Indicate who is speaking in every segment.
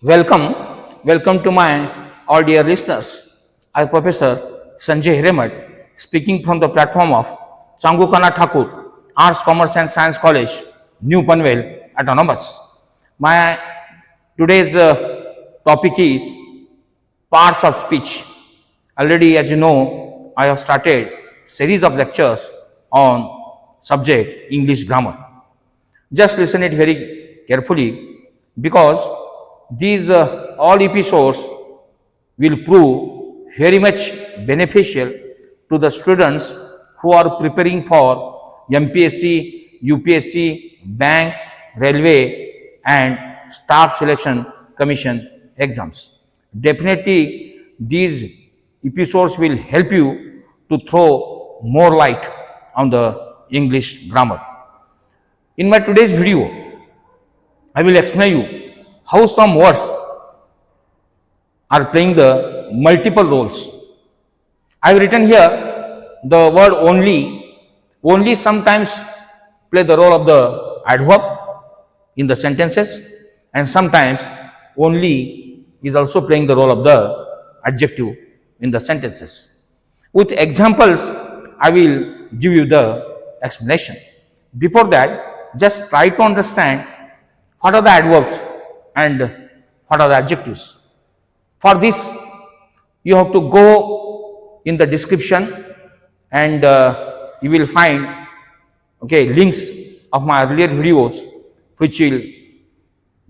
Speaker 1: Welcome, welcome to my all dear listeners. I am Professor Sanjay Hiremath, speaking from the platform of Changukana Thakur, Arts, Commerce and Science College, New Panvel, Autonomous. My today's topic is parts of speech. Already, as you know, I have started series of lectures on subject English grammar. Just listen it very carefully because these all episodes will prove very much beneficial to the students who are preparing for MPSC, UPSC, bank, railway and staff selection commission exams. Definitely these episodes will help you to throw more light on the English grammar. In my today's video, I will explain you how some words are playing the multiple roles. I have written here the word only. Only sometimes play the role of the adverb in the sentences, and sometimes only is also playing the role of the adjective in the sentences. With examples, I will give you the explanation. Before that, just try to understand what are the adverbs and what are the adjectives. For this, you have to go in the description and you will find links of my earlier videos which will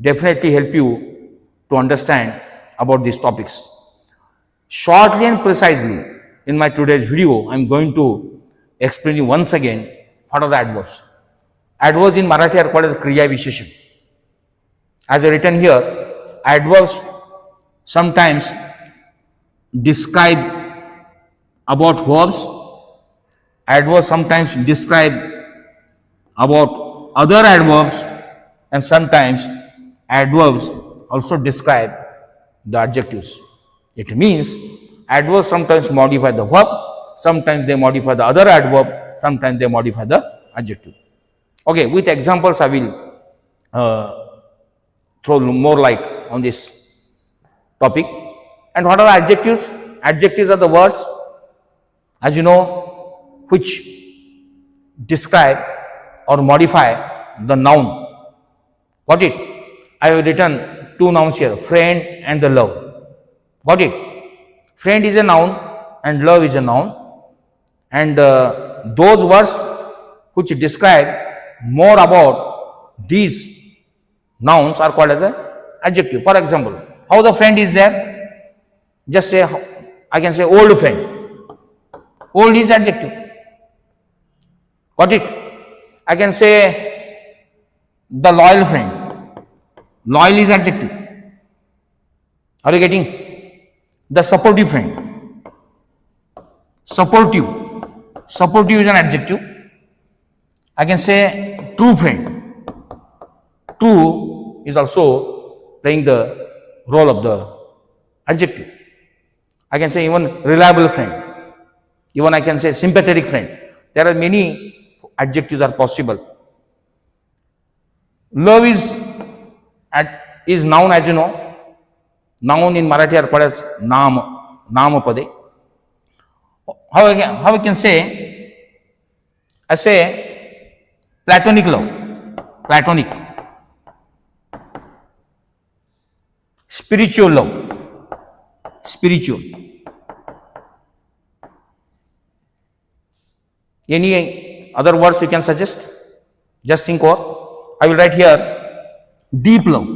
Speaker 1: definitely help you to understand about these topics. Shortly and precisely in my today's video, I am going to explain you once again what are the adverbs. Adverbs in Marathi are called as Kriya Visheshan. As I written here, adverbs sometimes describe about verbs, adverbs sometimes describe about other adverbs, and sometimes adverbs also describe the adjectives. It means adverbs sometimes modify the verb, sometimes they modify the other adverb, sometimes they modify the adjective. Okay, with examples I will throw more light on this topic. And what are the adjectives? Adjectives are the words, as you know, which describe or modify the noun. Got it? I have written two nouns here, friend and the love. Got it? Friend is a noun and love is a noun. And those words which describe more about these nouns are called as an adjective. For example, how the friend is there? Just say, I can say old friend. Old is adjective. Got it? I can say the loyal friend. Loyal is adjective. Are you getting? The supportive friend. Supportive. Supportive is an adjective. I can say true friend. True is also playing the role of the adjective. I can say even reliable friend. Even I can say sympathetic friend. There are many adjectives are possible. Love is noun, as you know. Noun in Marathi are called as namapade. How I can say? I say platonic love. Platonic. Spiritual love. Spiritual. Any other words you can suggest? Just think over. I will write here deep love.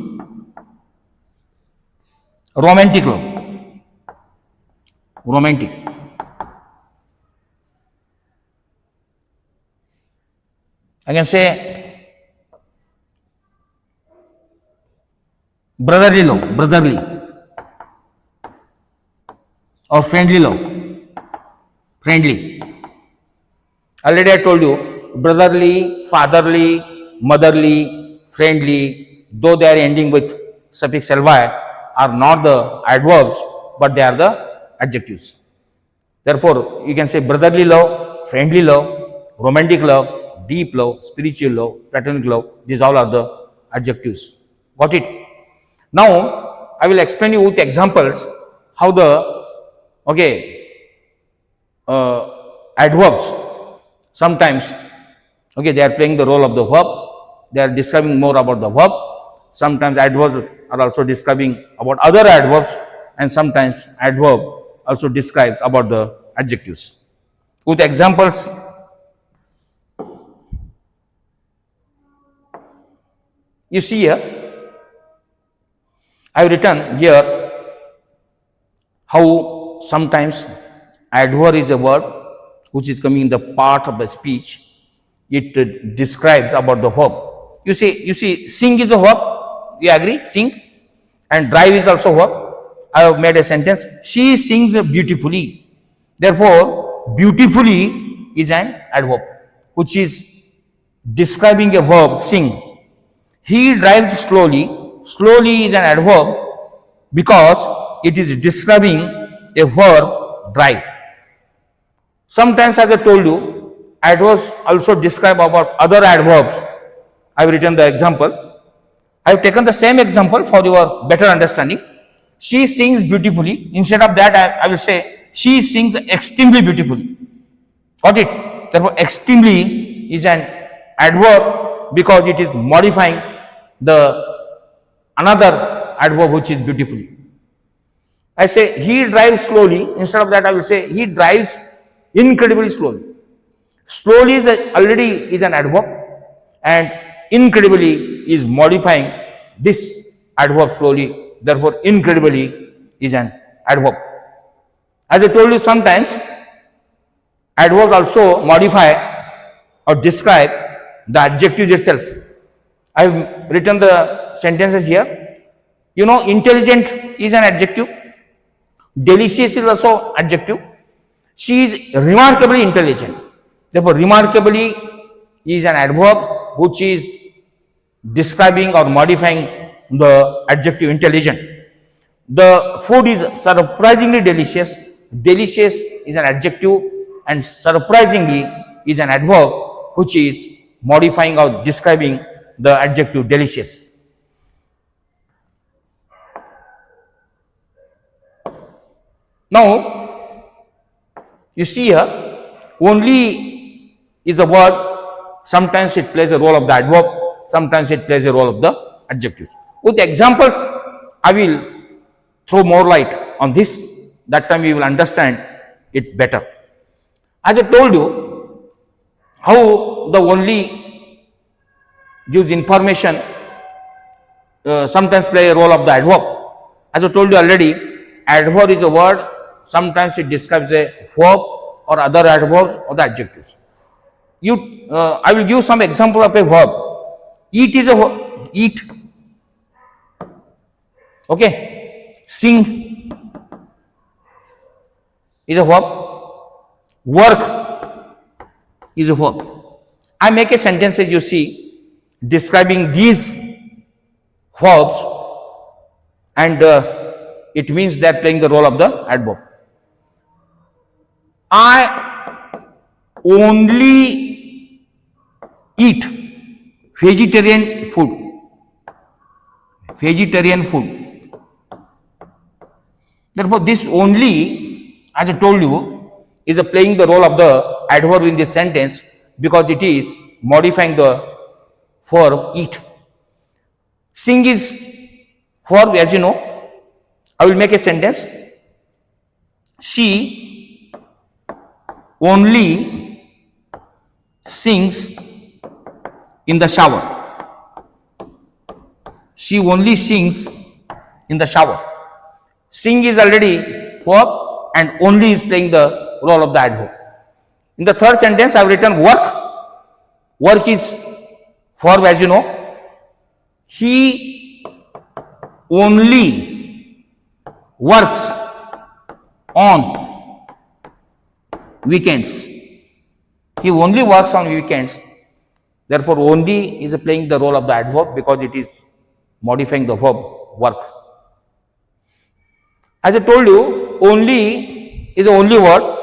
Speaker 1: Romantic love. Romantic. I can say brotherly love. Brotherly. Or friendly love. Friendly. Already I told you, brotherly, fatherly, motherly, friendly, though they are ending with suffix ly, are not the adverbs, but they are the adjectives. Therefore, you can say brotherly love, friendly love, romantic love, deep love, spiritual love, platonic love. These all are the adjectives. Got it? Now, I will explain you with examples how the adverbs sometimes they are playing the role of the verb. They are describing more about the verb. Sometimes adverbs are also describing about other adverbs, and sometimes adverb also describes about the adjectives. With examples, you see here, I have written here how sometimes adverb is a word which is coming in the part of the speech. It describes about the verb. You see, sing is a verb. You agree? Sing. And drive is also a verb. I have made a sentence. She sings beautifully. Therefore, beautifully is an adverb which is describing a verb, sing. He drives slowly. Slowly is an adverb because it is describing a verb, drive. Sometimes, as I told you, adverbs also describe about other adverbs. I have written the example. I have taken the same example for your better understanding. She sings beautifully. Instead of that, I will say she sings extremely beautifully. Got it? Therefore, extremely is an adverb because it is modifying the another adverb which is beautifully. I say he drives slowly. Instead of that, I will say he drives incredibly slowly. Slowly is already is an adverb, and incredibly is modifying this adverb slowly. Therefore, incredibly is an adverb. As I told you, sometimes adverbs also modify or describe the adjectives itself. I have written the sentences here. You know, intelligent is an adjective. Delicious is also adjective. She is remarkably intelligent. Therefore, remarkably is an adverb which is describing or modifying the adjective intelligent. The food is surprisingly delicious. Delicious is an adjective, and surprisingly is an adverb which is modifying or describing the adjective delicious. Now, you see here, only is a word. Sometimes it plays a role of the adverb, sometimes it plays a role of the adjectives. With examples, I will throw more light on this. That time you will understand it better. As I told you, how the only gives information, sometimes play a role of the adverb. As I told you already, adverb is a word. Sometimes it describes a verb or other adverbs or the adjectives. I will give some example of a verb. Eat is a verb. Eat. Okay. Sing is a verb. Work is a verb. I make a sentence, as you see, describing these verbs, and it means they are playing the role of the adverb. I only eat vegetarian food. Vegetarian food. Therefore, this only, as I told you, is playing the role of the adverb in this sentence because it is modifying the verb eat. Sing is verb, as you know. I will make a sentence. She only sings in the shower. She only sings in the shower. Sing is already verb and only is playing the role of the adverb. In the third sentence, I have written work. Work is verb, as you know. He only works on weekends. He only works on weekends. Therefore, only is playing the role of the adverb because it is modifying the verb work. As I told you, only is the only word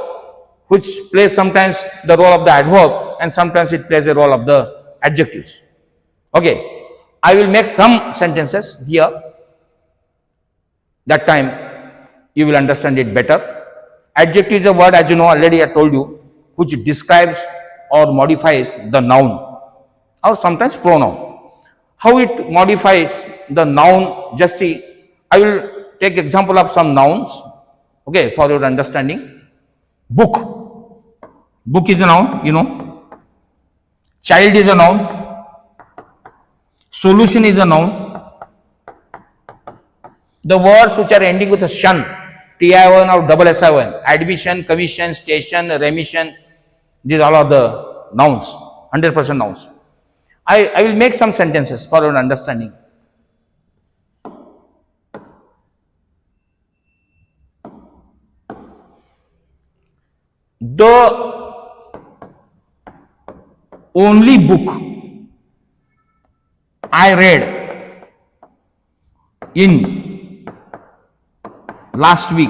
Speaker 1: which plays sometimes the role of the adverb and sometimes it plays a role of the adjectives. Okay, I will make some sentences here. That time you will understand it better. Adjective is a word, as you know already, I told you, which describes or modifies the noun or sometimes pronoun. How it modifies the noun, just see. I will take example of some nouns, okay, for your understanding. Book. Book is a noun, you know. Child is a noun. Solution is a noun. The words which are ending with a shun, TION or double SION, admission, commission, station, remission, these all are the nouns, 100% nouns. I will make some sentences for your understanding. The only book I read in last week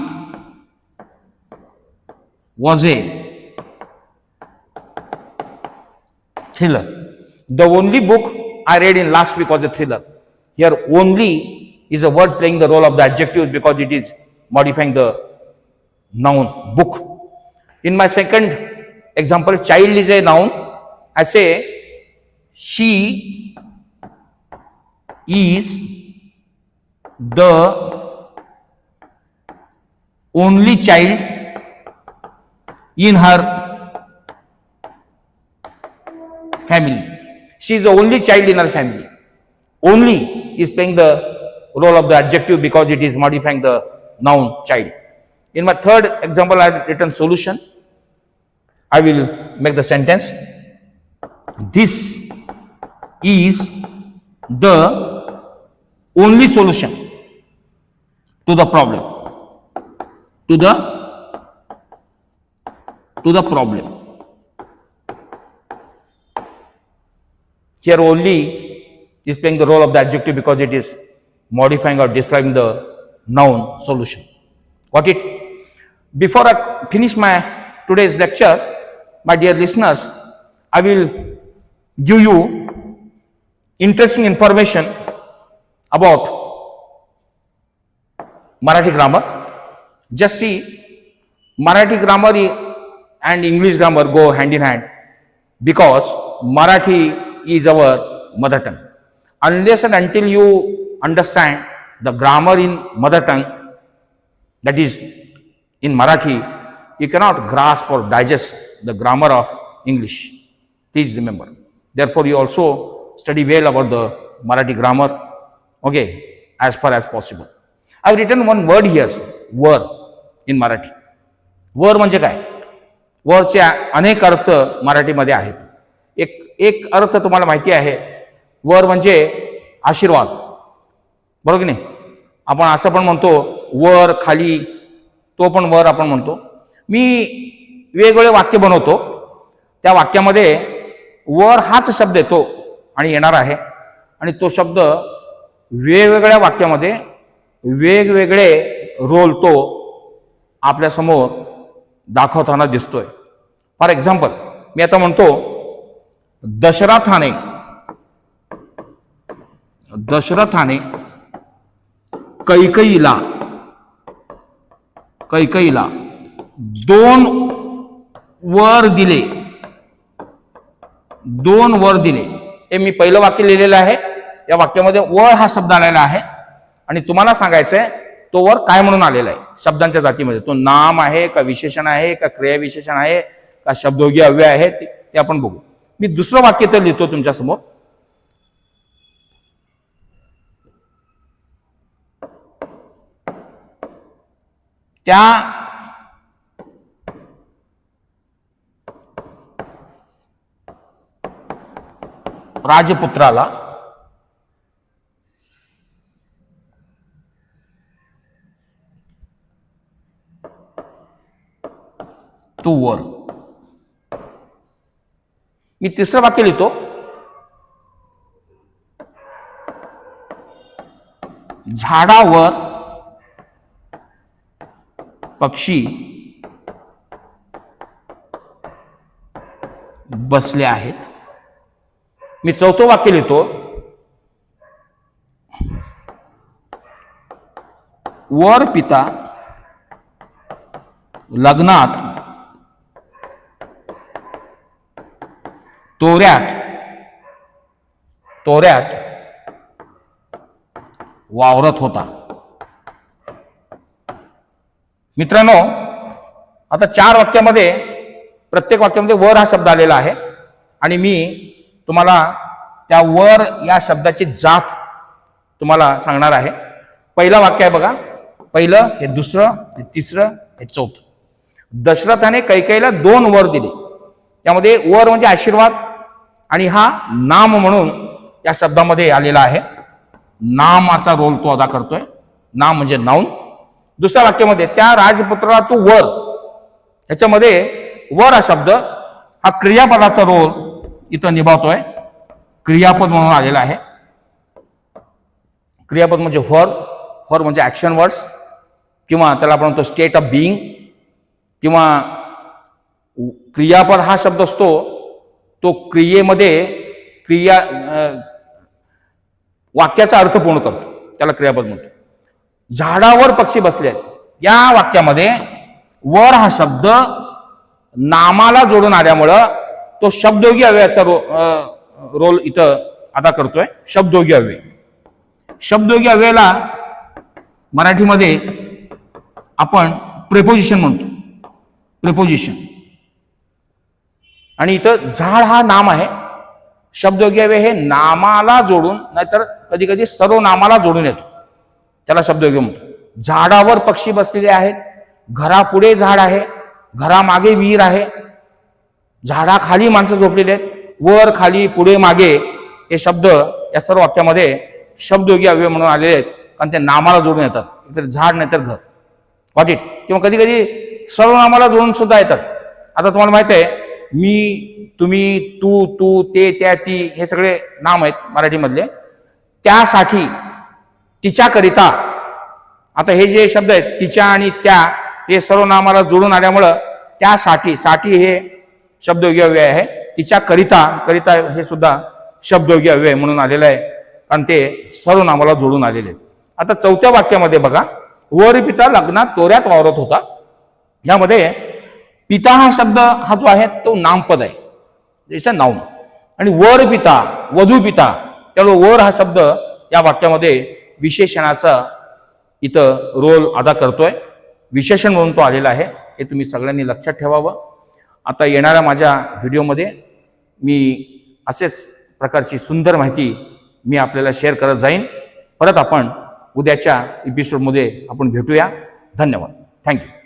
Speaker 1: was a thriller. The only book I read in last week was a thriller. Here only is a word playing the role of the adjective because it is modifying the noun book. In my second example, child is a noun. I say she is the only child in her family. She is the only child in her family. Only is playing the role of the adjective because it is modifying the noun child. In my third example, I have written solution. I will make the sentence. This is the only solution to the problem. To the problem. Here only is playing the role of the adjective because it is modifying or describing the noun solution. Got it? Before I finish my today's lecture, my dear listeners, I will give you interesting information about Marathi grammar. Just see, Marathi grammar and English grammar go hand in hand because Marathi is our mother tongue. Unless and until you understand the grammar in mother tongue, that is in Marathi, you cannot grasp or digest the grammar of English. Please remember. Therefore, you also study well about the Marathi grammar, okay, as far as possible. I have written one word here, were in Marathi. वर म्हणजे काय? वरचे अनेक अर्थ मराठीमध्ये आहेत. एक अर्थ तुम्हाला माहिती आहे, वर म्हणजे आशीर्वाद, बरोबर की नाही? आपण असं पण म्हणतो वर खाली, तो पण वर आपण म्हणतो. मी वेगवेगळे वाक्य बनवतो, त्या वाक्यामध्ये वर हाच शब्द येतो आणि येणार आहे आणि तो शब्द वेगवेगळ्या वाक्यामध्ये वेगवेगळे रोल तो आपल्या समोर दाखवताना दिसतोय. फॉर एक्झाम्पल, मी आता म्हणतो दशरथाने कैकईला 2 वर दिले. हे मी पहिलं वाक्य लिहिलेलं आहे. या वाक्यामध्ये वर हा शब्द आलेला आहे आणि तुम्हाला सांगायचंय तो वर काय म्हणून आलेला आहे शब्दांच्या जातीमध्ये. तो नाम आहे का विशेषण आहे का क्रियाविशेषण आहे का शब्दयोगी अव्यय आहे ते आपण बघू. मी दुसरं वाक्य तर लिहितो तुमच्या समोर. त्या राजपुत्राला तू वर. मी तिसरं वाक्य लिहितो. झाडावर पक्षी बसले आहेत. मी चौथं वाक्य लिहितो. वर पिता लग्नात तोऱ्यात वावरत होता. मित्रांनो, आता 4 वाक्यामध्ये प्रत्येक वाक्यामध्ये वर हा शब्द आलेला आहे आणि मी तुम्हाला त्या वर या शब्दाची जात तुम्हाला सांगणार आहे. पहिलं वाक्य आहे बघा. पहिलं, हे दुसरं, हे तिसरं, हे चौथं. दशरथाने कैकेयीला 2 वर दिले. यामध्ये वर म्हणजे आशीर्वाद आणि हा नाम म्हणून या शब्दामध्ये आलेला आहे. नामाचा रोल तो अदा करतोय. नाम म्हणजे नाऊन. दुसऱ्या वाक्यामध्ये त्या राजपुत्राला तू वर, ह्याच्यामध्ये वर हा शब्द हा क्रियापदाचा रोल इथं निभावतोय. क्रियापद म्हणून आलेला आहे. क्रियापद म्हणजे फॉर म्हणजे ऍक्शन वर्ड्स किंवा त्याला आपण म्हणतो स्टेट ऑफ बिईंग. किंवा क्रियापद हा शब्द असतो तो क्रियेमध्ये वाक्याचा अर्थ पूर्ण करतो, त्याला क्रियापद म्हणतो. झाडावर पक्षी बसले आहेत. या वाक्यामध्ये वर हा शब्द नामाला जोडून आल्यामुळं तो शब्दयोगी अव्ययाचा रोल इथं अदा करतोय. शब्दयोगी अव्यय. शब्दयोगी अव्ययाला मराठीमध्ये आपण प्रेपोजिशन म्हणतो. प्रेपोजिशन. आणि इथं झाड हा नाम आहे. शब्दयोगी अव्यय हे नामाला जोडून, नाहीतर कधी कधी सर्व नामाला जोडून येतो, त्याला शब्दयोगी म्हणतो. झाडावर पक्षी बसलेले आहेत. घरापुढे झाड आहे. घरामागे विहीर आहे. झाडाखाली माणसं झोपलेली आहेत. वर, खाली, पुढे, मागे हे शब्द या सर्व वाक्यामध्ये शब्दयोगी अव्यय म्हणून आलेले आहेत, कारण ते नामाला जोडून येतात. इतर झाड नाही तर घर. What it. किंवा कधी कधी सर्वनामाला जोडून सुद्धा येतात. आता तुम्हाला माहित आहे, मी, तुम्ही, तू, ते, त्या, ती हे सगळे नाम आहेत मराठीमधले. त्यासाठी, तिच्याकरिता. आता हे जे शब्द आहेत तिच्या आणि त्या हे सर्वनामाला जोडून आल्यामुळं त्यासाठी, साठी हे शब्दयोगी अव्यय आहे. तिच्याकरिता, करिता हे सुद्धा शब्दयोगी अव्यय म्हणून आलेलं आहे, कारण ते सर्वनामाला जोडून आलेले आहेत. आता चौथ्या वाक्यामध्ये बघा. वर पिता लग्नात तोऱ्यात वावरत होता. यामध्ये पिता हा शब्द हा जो आहे तो नामपद आहे, त्याचं नाऊन. आणि वर पिता, वधू पिता, त्यामुळे वर हा शब्द या वाक्यामध्ये विशेषणाचा इथं रोल अदा करतोय. विशेषण म्हणून तो आलेला आहे. हे तुम्ही सगळ्यांनी लक्षात ठेवावं. आता येणाऱ्या माझ्या व्हिडिओमध्ये मी असेच प्रकारची सुंदर माहिती मी आपल्याला शेअर करत जाईन. परत आपण उद्याच्या एपिसोडमध्ये आपण भेटूया. धन्यवाद. थँक्यू.